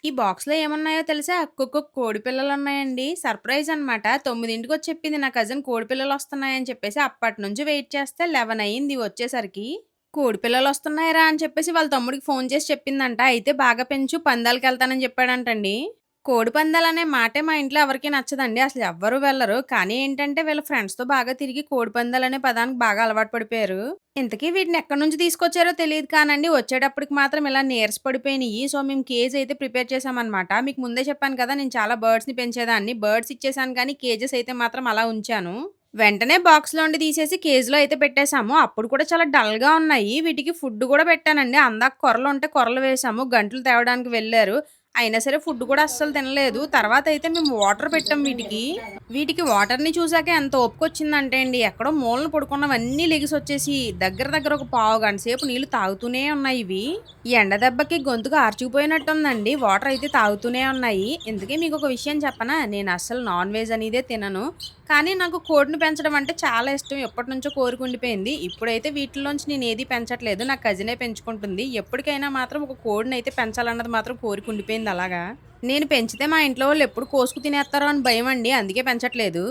ఈ బాక్స్‌లో ఏమున్నాయో తెలుసా? కోడి పిల్లలున్నాయండి. సర్ప్రైజ్ అనమాట. 9కి వచ్చి చెప్పింది నా కజిన్ కోడి పిల్లలొస్తున్నాయని చెప్పేసి. అప్పటినుంచి వెయిట్ చేస్తే 11 అయింది వచ్చేసరికి. కోడి పిల్లలొస్తున్నాయిరా అని చెప్పేసి వాళ్ళ తమ్ముడికి ఫోను చేసి చెప్పిందంట. అయితే బాగా పెంచు పందాలకెళ్తానని చెప్పాడంటండి. కోడిపందాలనే మాటే మా ఇంట్లో ఎవరికీ నచ్చదండి. అసలు ఎవ్వరు వెళ్లరు. కానీ ఏంటంటే వీళ్ళ ఫ్రెండ్స్‌తో బాగా తిరిగి కోడిపందాలనే పదానికి బాగా అలవాటు పడిపోయారు. ఇంతకీ వీటిని ఎక్కడి నుంచి తీసుకొచ్చారో తెలీదు కానండి. వచ్చేటప్పటికి మాత్రం ఇలా నీరస పడిపోయినియి. సో, మేము కేజ్ అయితే ప్రిపేర్ చేశామనమాట. మీకు ముందే చెప్పాను కదా! నేను చాలా బర్డ్స్‌ని పెంచేదాన్ని. బర్డ్స్ ఇచ్చేసాను కానీ కేజెస్ అయితే మాత్రం అలా ఉంచాను. వెంటనే బాక్స్‌లోండి తీసేసి కేజ్‌లో అయితే పెట్టేసాము. అప్పుడు కూడా చాలా డల్‌గా ఉన్నాయి. వీటికి ఫుడ్ కూడా పెట్టానండి. అందాక కొర్రలుంటే కొర్రలు వేసాము. గంటలు తేవడానికి వెళ్లారు. అయినా సరే ఫుడ్ కూడా అస్సలు తినలేదు. తర్వాతయితే మేము వాటర్ పెట్టాం వీటికి. వీటికి వాటర్‌ని చూసాకే ఎంత ఓపికొచ్చిందంటే అండి, ఎక్కడో మూలన పడుకున్నవన్నీ లెగిసొచ్చేసి దగ్గర దగ్గర ఒక పావుగంట సేపు నీళ్లు తాగుతూనే ఉన్నాయి ఇవి. ఈ ఎండ దెబ్బకి గొంతుకు ఆర్చుకుపోయినట్టుందండి. వాటర్ అయితే తాగుతూనే ఉన్నాయి. ఇంతకీ మీకొక విషయం చెప్పనా? నేను అస్సలు నాన్ వెజ్ అనేదే తినను. కానీ నాకు కోడిని పెంచడం అంటే చాలా ఇష్టం. ఎప్పటినుంచో కోరిక ఉండిపోయింది. ఇప్పుడైతే వీటిలోంచి నేనేది పెంచట్లేదు. నా కజినే పెంచుకుంటుంది. ఎప్పటికైనా మాత్రం ఒక కోడినైతే పెంచాలన్నది మాత్రం కోరిక ఉండిపోయింది అలాగా. నేను పెంచితే మా ఇంట్లో వాళ్ళు ఎప్పుడు కోసుకు తినేస్తారో అని భయమండి. అందుకే పెంచట్లేదు.